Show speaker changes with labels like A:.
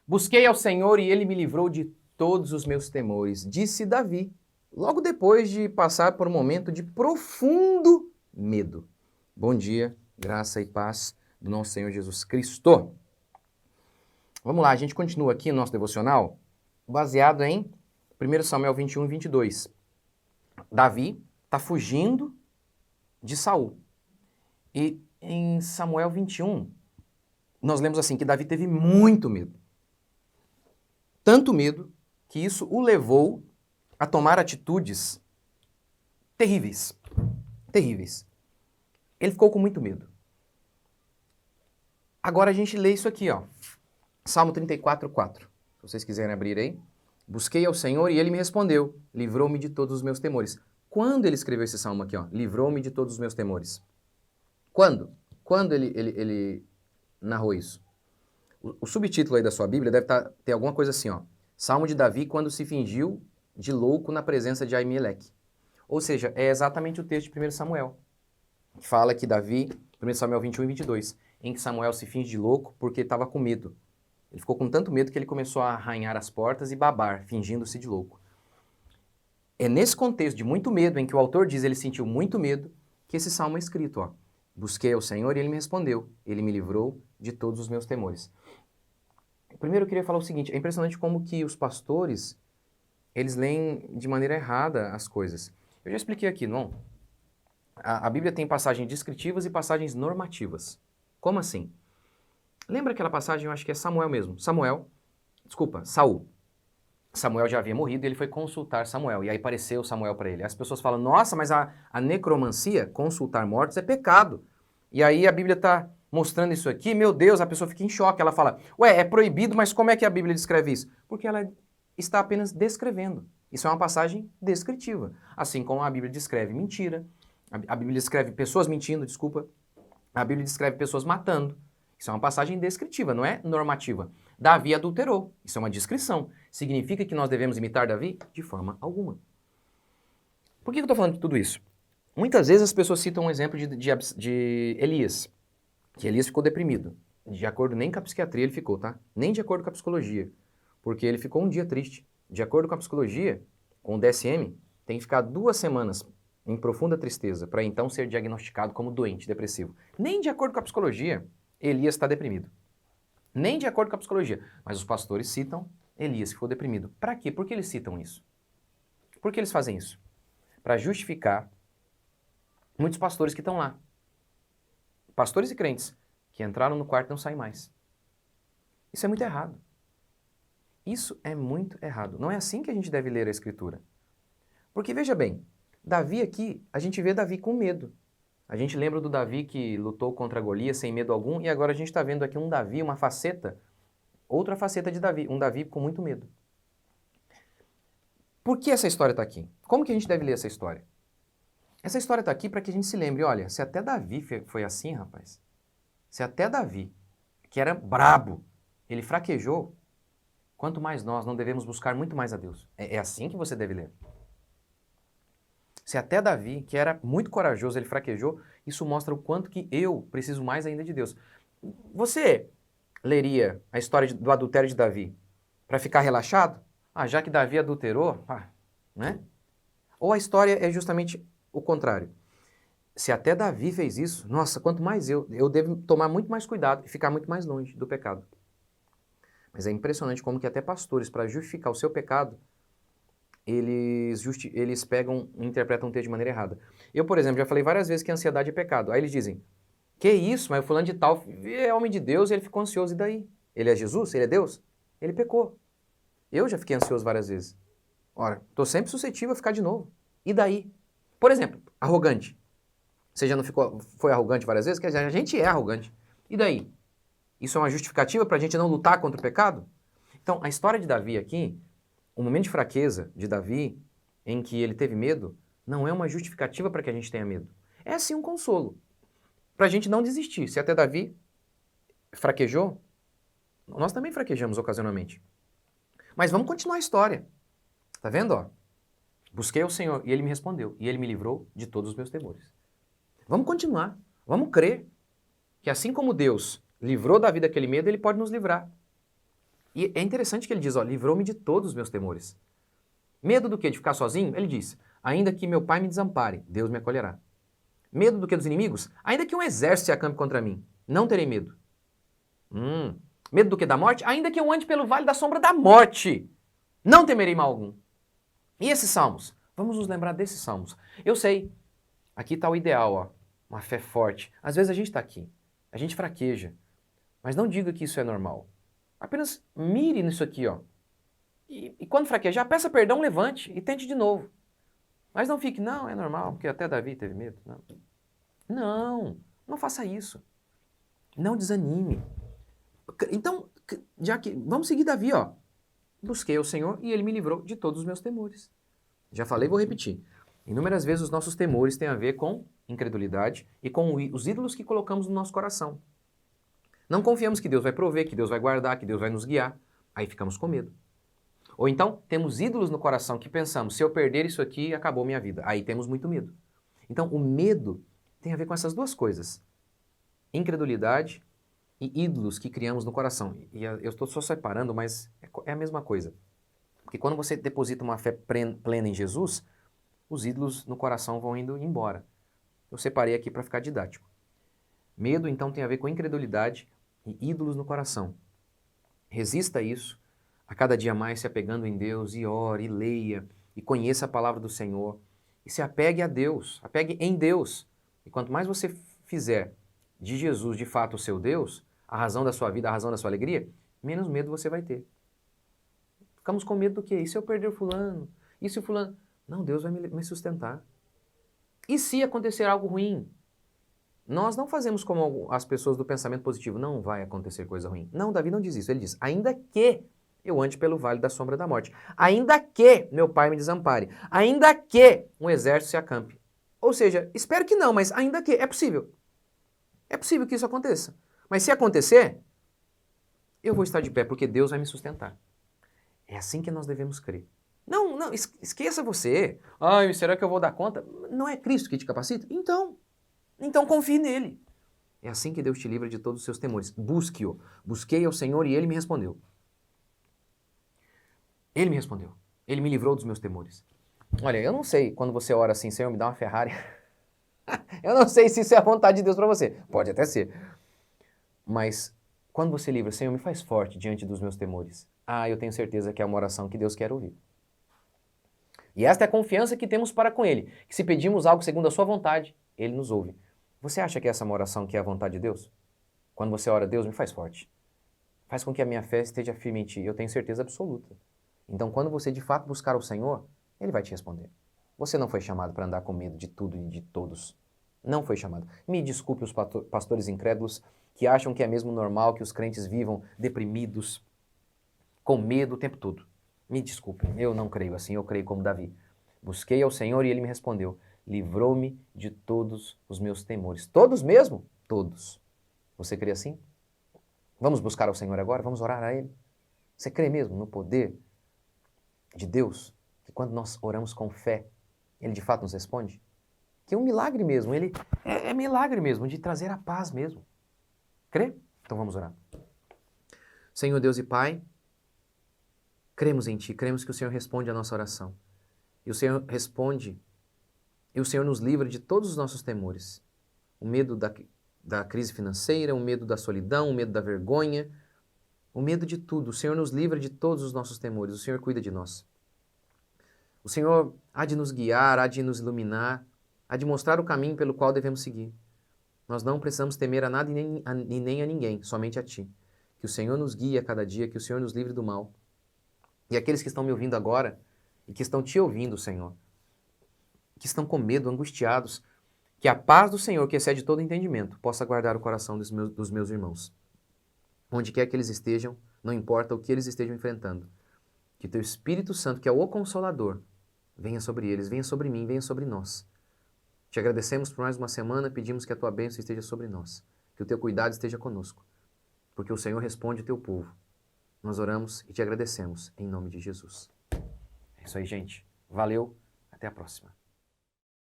A: Busquei ao Senhor e ele me livrou de todos os meus temores, disse Davi, logo depois de passar por um momento de profundo medo. Bom dia, graça e paz do nosso Senhor Jesus Cristo. Vamos lá, a gente continua aqui no nosso devocional, baseado em 1 Samuel 21 e 22. Davi está fugindo de Saul. E em Samuel 21, nós lemos assim, que Davi teve muito medo. Tanto medo que isso o levou a tomar atitudes terríveis. Terríveis. Ele ficou com muito medo. Agora a gente lê isso aqui, ó. Salmo 34:4. Se vocês quiserem abrir aí. Busquei ao Senhor e ele me respondeu. Livrou-me de todos os meus temores. Quando ele escreveu esse salmo aqui, ó? Livrou-me de todos os meus temores. Quando? Quando ele narrou isso? O subtítulo aí da sua Bíblia deve ter alguma coisa assim, ó. Salmo de Davi quando se fingiu de louco na presença de Aimeleque. Ou seja, é exatamente o texto de 1 Samuel. Que fala que Davi, 1 Samuel 21 e 22, em que Samuel se finge de louco porque estava com medo. Ele ficou com tanto medo que ele começou a arranhar as portas e babar, fingindo-se de louco. É nesse contexto de muito medo, em que o autor diz ele sentiu muito medo, que esse salmo é escrito, ó. Busquei ao Senhor e ele me respondeu. Ele me livrou de todos os meus temores. Primeiro eu queria falar o seguinte, é impressionante como que os pastores, eles leem de maneira errada as coisas. Eu já expliquei aqui, não? A Bíblia tem passagens descritivas e passagens normativas. Como assim? Lembra aquela passagem, eu acho que é Samuel mesmo. Saul. Samuel já havia morrido e ele foi consultar Samuel. E aí apareceu Samuel para ele. As pessoas falam, nossa, mas a necromancia, consultar mortos, é pecado. E aí a Bíblia está mostrando isso aqui, meu Deus, a pessoa fica em choque. Ela fala, ué, é proibido, mas como é que a Bíblia descreve isso? Porque ela está apenas descrevendo. Isso é uma passagem descritiva. Assim como a Bíblia descreve mentira, a Bíblia descreve pessoas mentindo, a Bíblia descreve pessoas matando. Isso é uma passagem descritiva, não é normativa. Davi adulterou. Isso é uma descrição. Significa que nós devemos imitar Davi? De forma alguma. Por que eu estou falando de tudo isso? Muitas vezes as pessoas citam um exemplo de Elias, que Elias ficou deprimido. De acordo nem com a psiquiatria ele ficou, tá? Nem de acordo com a psicologia. Porque ele ficou um dia triste. De acordo com a psicologia, com o DSM, tem que ficar 2 semanas em profunda tristeza para então ser diagnosticado como doente, depressivo. Nem de acordo com a psicologia, Elias está deprimido. Nem de acordo com a psicologia. Mas os pastores citam Elias que ficou deprimido. Para quê? Por que eles citam isso? Por que eles fazem isso? Para justificar muitos pastores que estão lá. Pastores e crentes que entraram no quarto e não saem mais. Isso é muito errado. Isso é muito errado. Não é assim que a gente deve ler a Escritura. Porque veja bem, Davi aqui, a gente vê Davi com medo. A gente lembra do Davi que lutou contra Golias sem medo algum, e agora a gente está vendo aqui um Davi, uma faceta, outra faceta de Davi, um Davi com muito medo. Por que essa história está aqui? Como que a gente deve ler essa história? Essa história está aqui para que a gente se lembre, olha, se até Davi foi assim, rapaz, se até Davi, que era brabo, ele fraquejou, quanto mais nós não devemos buscar muito mais a Deus. É assim que você deve ler. Se até Davi, que era muito corajoso, ele fraquejou, isso mostra o quanto que eu preciso mais ainda de Deus. Você leria a história do adultério de Davi para ficar relaxado? Ah, já que Davi adulterou, né? Ou a história é justamente o contrário. Se até Davi fez isso, nossa, quanto mais eu devo tomar muito mais cuidado e ficar muito mais longe do pecado. Mas é impressionante como que até pastores, para justificar o seu pecado, eles pegam e interpretam o texto de maneira errada. Eu, por exemplo, já falei várias vezes que a ansiedade é pecado. Aí eles dizem, que isso, mas o fulano de tal é homem de Deus e ele ficou ansioso. E daí? Ele é Jesus? Ele é Deus? Ele pecou. Eu já fiquei ansioso várias vezes. Ora, estou sempre suscetível a ficar de novo. E daí? Por exemplo, arrogante. Você já não foi arrogante várias vezes? Quer dizer, a gente é arrogante. E daí? Isso é uma justificativa para a gente não lutar contra o pecado? Então, a história de Davi aqui, o momento de fraqueza de Davi, em que ele teve medo, não é uma justificativa para que a gente tenha medo. É sim um consolo. Para a gente não desistir. Se até Davi fraquejou, nós também fraquejamos ocasionalmente. Mas vamos continuar a história. Tá vendo? Ó? Busquei ao Senhor e Ele me respondeu. E Ele me livrou de todos os meus temores. Vamos continuar. Vamos crer que assim como Deus livrou Davi daquele medo, Ele pode nos livrar. E é interessante que ele diz, ó, livrou-me de todos os meus temores. Medo do quê? De ficar sozinho? Ele diz, ainda que meu pai me desampare, Deus me acolherá. Medo do que dos inimigos? Ainda que um exército se acampe contra mim, não terei medo. Medo do que da morte? Ainda que eu ande pelo vale da sombra da morte, não temerei mal algum. E esses salmos? Vamos nos lembrar desses salmos. Eu sei, aqui está o ideal, ó, uma fé forte. Às vezes a gente está aqui, a gente fraqueja, mas não diga que isso é normal. Apenas mire nisso aqui, ó. E quando fraquejar, peça perdão, levante e tente de novo. Mas não fique, não, é normal, porque até Davi teve medo. Não faça isso. Não desanime. Então, já que vamos seguir Davi, ó. Busquei ao Senhor e ele me livrou de todos os meus temores. Já falei, vou repetir. Inúmeras vezes os nossos temores têm a ver com incredulidade e com os ídolos que colocamos no nosso coração. Não confiamos que Deus vai prover, que Deus vai guardar, que Deus vai nos guiar. Aí ficamos com medo. Ou então, temos ídolos no coração que pensamos, se eu perder isso aqui, acabou minha vida. Aí temos muito medo. Então, o medo tem a ver com essas duas coisas. Incredulidade e ídolos que criamos no coração. E eu estou só separando, mas é a mesma coisa. Porque quando você deposita uma fé plena em Jesus, os ídolos no coração vão indo embora. Eu separei aqui para ficar didático. Medo, então, tem a ver com incredulidade e ídolos no coração. Resista a isso, a cada dia mais se apegando em Deus, e ore, e leia, e conheça a palavra do Senhor, e se apegue a Deus, apegue em Deus. E quanto mais você fizer de Jesus, de fato, o seu Deus, a razão da sua vida, a razão da sua alegria, menos medo você vai ter. Ficamos com medo do quê? E se eu perder o fulano? E se o fulano... Não, Deus vai me sustentar. E se acontecer algo ruim? Nós não fazemos como as pessoas do pensamento positivo, não vai acontecer coisa ruim. Não, Davi não diz isso, ele diz, ainda que eu ande pelo vale da sombra da morte, ainda que meu pai me desampare, ainda que um exército se acampe. Ou seja, espero que não, mas ainda que, é possível. É possível que isso aconteça. Mas se acontecer, eu vou estar de pé, porque Deus vai me sustentar. É assim que nós devemos crer. Não, esqueça você. Ai, será que eu vou dar conta? Não é Cristo que te capacita? Então confie nele. É assim que Deus te livra de todos os seus temores. Busque-o. Busquei ao Senhor e ele me respondeu. Ele me respondeu. Ele me livrou dos meus temores. Olha, eu não sei quando você ora assim, Senhor, me dá uma Ferrari. Eu não sei se isso é a vontade de Deus para você. Pode até ser. Mas quando você livra, Senhor, me faz forte diante dos meus temores. Eu tenho certeza que é uma oração que Deus quer ouvir. E esta é a confiança que temos para com Ele, que se pedimos algo segundo a sua vontade, Ele nos ouve. Você acha que essa é uma oração que é a vontade de Deus? Quando você ora, Deus me faz forte. Faz com que a minha fé esteja firme em Ti. Eu tenho certeza absoluta. Então, quando você de fato buscar o Senhor, Ele vai te responder. Você não foi chamado para andar com medo de tudo e de todos. Não foi chamado. Me desculpe os pastores incrédulos que acham que é mesmo normal que os crentes vivam deprimidos, com medo o tempo todo. Me desculpem, eu não creio assim, eu creio como Davi. Busquei ao Senhor e Ele me respondeu. Livrou-me de todos os meus temores. Todos mesmo? Todos. Você crê assim? Vamos buscar ao Senhor agora? Vamos orar a Ele? Você crê mesmo no poder de Deus? Que quando nós oramos com fé, Ele de fato nos responde? Que é um milagre mesmo, Ele é milagre mesmo, de trazer a paz mesmo. Crê? Então vamos orar. Senhor Deus e Pai, cremos em Ti, cremos que o Senhor responde a nossa oração. E o Senhor responde, e o Senhor nos livra de todos os nossos temores. O medo da crise financeira, o medo da solidão, o medo da vergonha, o medo de tudo. O Senhor nos livra de todos os nossos temores, o Senhor cuida de nós. O Senhor há de nos guiar, há de nos iluminar, há de mostrar o caminho pelo qual devemos seguir. Nós não precisamos temer a nada e nem a ninguém, somente a Ti. Que o Senhor nos guie a cada dia, que o Senhor nos livre do mal. E aqueles que estão me ouvindo agora e que estão Te ouvindo, Senhor, que estão com medo, angustiados, que a paz do Senhor, que excede todo entendimento, possa guardar o coração dos meus irmãos. Onde quer que eles estejam, não importa o que eles estejam enfrentando. Que Teu Espírito Santo, que é o Consolador, venha sobre eles, venha sobre mim, venha sobre nós. Te agradecemos por mais uma semana, pedimos que a Tua bênção esteja sobre nós, que o Teu cuidado esteja conosco, porque o Senhor responde o Teu povo. Nós oramos e Te agradecemos, em nome de Jesus. É isso aí, gente. Valeu, até a próxima.